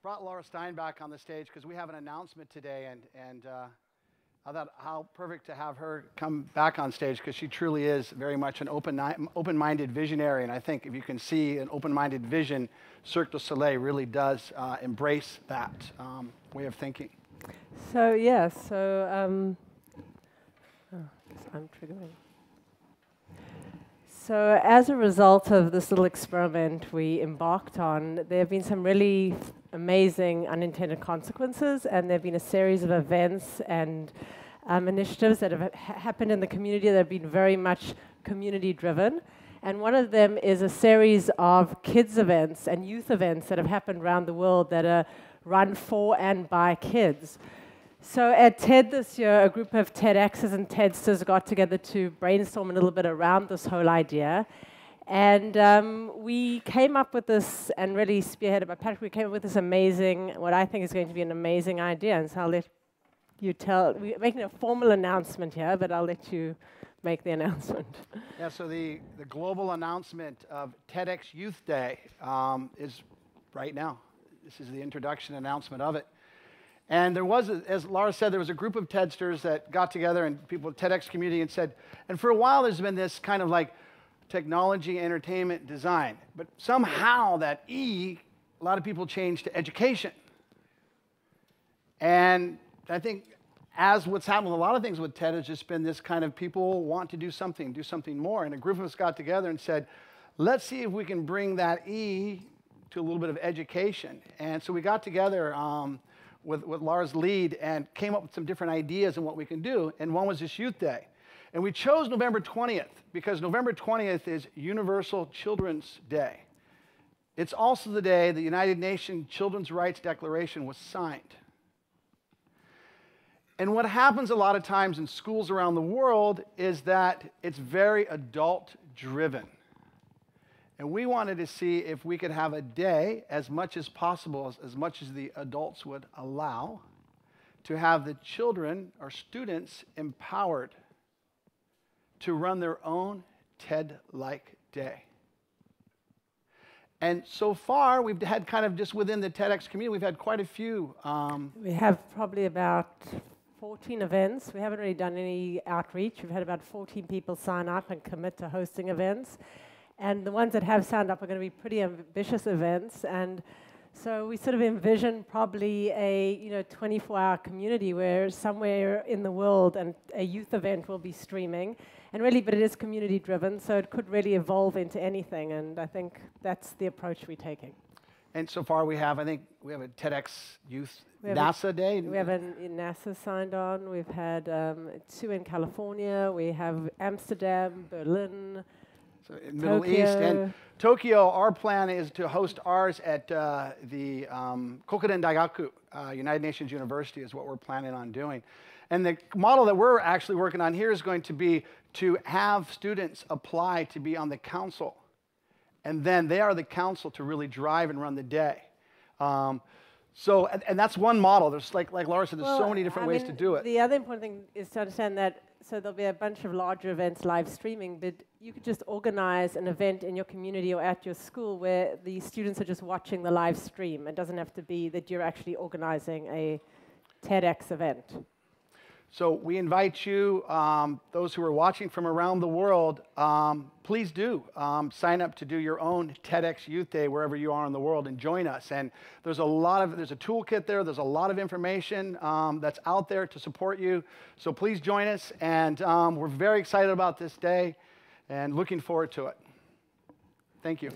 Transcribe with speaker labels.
Speaker 1: brought Lara Stein back on the stage because we have an announcement today, and I thought how perfect to have her come back on stage because she truly is very much an open-minded visionary, and I think if you can see an open-minded vision, Cirque du Soleil really does embrace that way of thinking.
Speaker 2: So yeah, I'm triggering. So as a result of this little experiment we embarked on, there have been some really amazing unintended consequences, and there have been a series of events and initiatives that have happened in the community that have been very much community-driven. And one of them is a series of kids events and youth events that have happened around the world that are run for and by kids. So at TED this year, a group of TEDxers and TEDsters got together to brainstorm a little bit around this whole idea. And we came up with this, and really spearheaded by Patrick, we came up with this amazing, what I think is going to be an amazing idea. And so I'll let you tell, we're making a formal announcement here, but I'll let you make the announcement.
Speaker 1: Yeah, so the global announcement of TEDxYouthDay is right now. This is the introduction announcement of it. And there was, as Lara said, there was a group of TEDsters that got together and people in the TEDx community and said, and for a while there's been this kind of like technology, entertainment, design. But somehow that E, a lot of people changed to education. And I think as what's happened with a lot of things with TED has just been this kind of people want to do something more. And a group of us got together and said, let's see if we can bring that E to a little bit of education. And so we got together with Lara's lead and came up with some different ideas on what we can do. And one was this Youth Day. And we chose November 20th because November 20th is Universal Children's Day. It's also the day the United Nations Children's Rights Declaration was signed. And what happens a lot of times in schools around the world is that it's very adult-driven. And we wanted to see if we could have a day, as much as possible, as much as the adults would allow, to have the children or students empowered to run their own TED-like day. And so far, we've had kind of just within the TEDx community, we've had quite a few.
Speaker 2: We have probably about 14 events. We haven't really done any outreach. We've had about 14 people sign up and commit to hosting events. And the ones that have signed up are going to be pretty ambitious events. And so we sort of envision probably a 24-hour community where somewhere in the world and a youth event will be streaming. And really, but it is community-driven, so it could really evolve into anything. And I think that's the approach we're taking.
Speaker 1: And so far we have, I think, we have a TEDx Youth NASA Day.
Speaker 2: We have a NASA signed on. We've had 2 in California. We have Amsterdam, Berlin,
Speaker 1: so in Middle East and Tokyo. Our plan is to host ours at the Kokuden Daigaku, United Nations University is what we're planning on doing. And the model that we're actually working on here is going to be to have students apply to be on the council. And then they are the council to really drive and run the day. So, and that's one model. There's like Lara said, there's so many different ways to do it.
Speaker 2: The other important thing is to understand that, so there'll be a bunch of larger events live streaming, but you could just organize an event in your community or at your school where the students are just watching the live stream. It doesn't have to be that you're actually organizing a TEDx event.
Speaker 1: So we invite you, those who are watching from around the world, please do sign up to do your own TEDx Youth Day wherever you are in the world and join us. And there's a toolkit there. There's a lot of information that's out there to support you. So please join us. And we're very excited about this day and looking forward to it. Thank you.